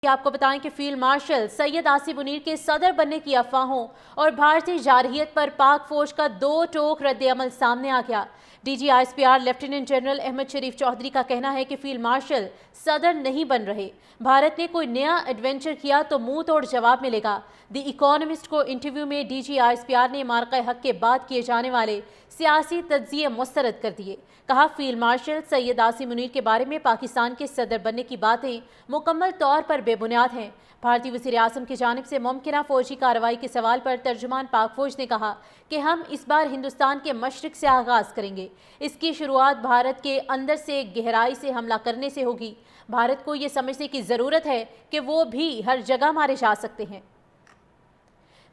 आपको बताएं कि फील्ड मार्शल सैयद आसिम मुनीर के सदर बनने की अफवाहों और भारतीय जारहियत पर पाक फौज का दो टोक रद्द-ए-अमल सामने आ गया। DGISPR लेफ्टिनेंट जनरल अहमद शरीफ चौधरी का कहना है कि फील्ड मार्शल सदर नहीं बन रहे। भारत ने कोई नया एडवेंचर किया तो मुंह तोड़ जवाब मिलेगा। द इकोनॉमिस्ट को इंटरव्यू में DGISPR ने मार्का हक के बाद किए जाने वाले सियासी तज्जिए मुस्तरद कर दिए। कहा, फील्ड मार्शल सैयद आसिम मुनीर के बारे में पाकिस्तान के सदर बनने की बातें मुकम्मल तौर पर बेबुनियाद हैं। भारतीय वज़ीर-ए-आज़म की जानिब से मुमकिना फौजी कार्रवाई के सवाल पर तर्जुमान पाक फौज ने कहा कि हम इस बार हिंदुस्तान के मशरिक से आगाज़ करेंगे। इसकी शुरुआत भारत के अंदर से गहराई से हमला करने से होगी। भारत को ये समझने की ज़रूरत है कि वो भी हर जगह मारे जा सकते हैं।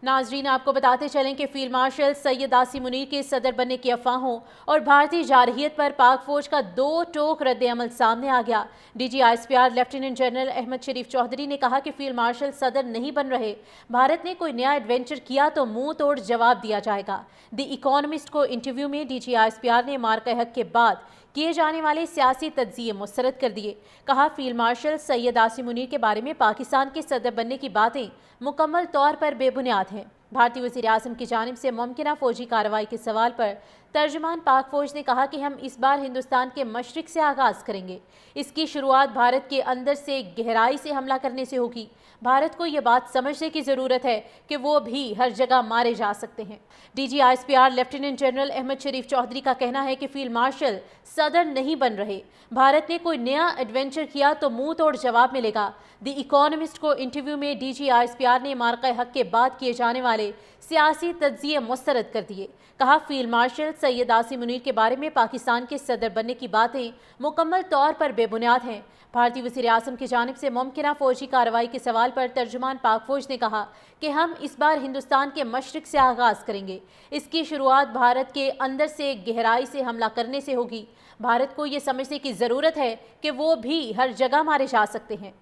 नाजरीन, आपको बताते चलें कि फील्ड मार्शल सैयद आसिम मुनीर के सदर बनने की अफवाहों और भारतीय जारहियत पर पाक फौज का दो टोक रद्द-ए-अमल सामने आ गया। DGISPR लेफ्टिनेंट जनरल अहमद शरीफ चौधरी ने कहा कि फील्ड मार्शल सदर नहीं बन रहे। भारत ने कोई नया एडवेंचर किया तो मुंह तोड़ जवाब दिया जाएगा। द इकोनॉमिस्ट को इंटरव्यू में DGISPR ने मार्का हक के बाद किए जाने वाले सियासी तज्जिए मुस्तरद कर दिए। कहा, फील्ड मार्शल सैयद आसिम मुनीर के बारे में पाकिस्तान के सदर बनने की बातें मुकम्मल तौर पर बेबुनियाद हैं। भारतीय वज़ीर-ए-आज़म की जानिब से मुमकिना फौजी कार्रवाई के सवाल पर तर्जुमान पाक फौज ने कहा कि हम इस बार हिंदुस्तान के मशरिक से आगाज़ करेंगे। इसकी शुरुआत भारत के अंदर से गहराई से हमला करने से होगी। भारत को ये बात समझने की ज़रूरत है कि वो भी हर जगह मारे जा सकते हैं। DGISPR लेफ्टिनेंट जनरल अहमद शरीफ चौधरी का कहना है कि फील्ड मार्शल सदर नहीं बन रहे। भारत ने कोई नया एडवेंचर किया तो मुंह तोड़ जवाब मिलेगा। द इकोनॉमिस्ट को इंटरव्यू में DGISPR ने मार्का हक के बाद किए जाने वाले सियासी तज्जिए मुस्तरद कर दिए। कहा, फील्ड मार्शल सैयद आसिम मुनीर के बारे में पाकिस्तान के सदर बनने की बातें मुकम्मल तौर पर बेबुनियाद हैं। भारतीय वज़ीर-ए-आज़म की जानिब से मुमकिना फौजी कार्रवाई के सवाल पर तर्जुमान पाक फौज ने कहा कि हम इस बार हिंदुस्तान के मशरिक से आगाज़ करेंगे। इसकी शुरुआत भारत के अंदर से गहराई से हमला करने से होगी। भारत को ये समझने की ज़रूरत है कि वो भी हर जगह मारे जा सकते हैं।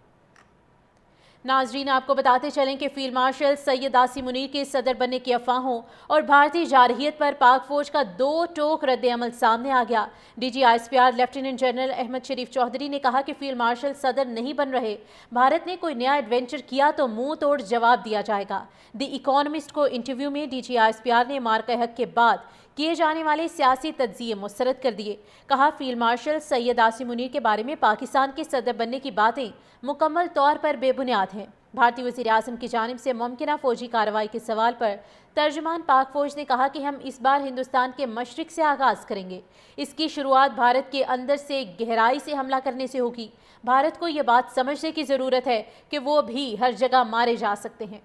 नाजरीन, आपको बताते चलें कि फील्ड मार्शल सैयद आसिम मुनीर के सदर बनने की अफवाहों और भारतीय जारहियत पर पाक फौज का दो टोक रद्द-ए-अमल सामने आ गया। DGISPR लेफ्टिनेंट जनरल अहमद शरीफ चौधरी ने कहा कि फील्ड मार्शल सदर नहीं बन रहे। भारत ने कोई नया एडवेंचर किया तो मुंह तोड़ जवाब दिया जाएगा। द इकोनॉमिस्ट को इंटरव्यू में DGISPR ने मार्का हक के बाद किए जाने वाले सियासी तज्जिए मुस्तरद कर दिए। कहा, फील्ड मार्शल सैयद आसिम मुनीर के बारे में पाकिस्तान के सदर बनने की बातें मुकम्मल तौर पर बेबुनियाद हैं। भारतीय वज़ीर-ए-आज़म की जानिब से मुमकिना फौजी कार्रवाई के सवाल पर तर्जुमान पाक फौज ने कहा कि हम इस बार हिंदुस्तान के मशरिक से आगाज़ करेंगे। इसकी शुरुआत भारत के अंदर से गहराई से हमला करने से होगी। भारत को ये बात समझने की ज़रूरत है कि वो भी हर जगह मारे जा सकते हैं।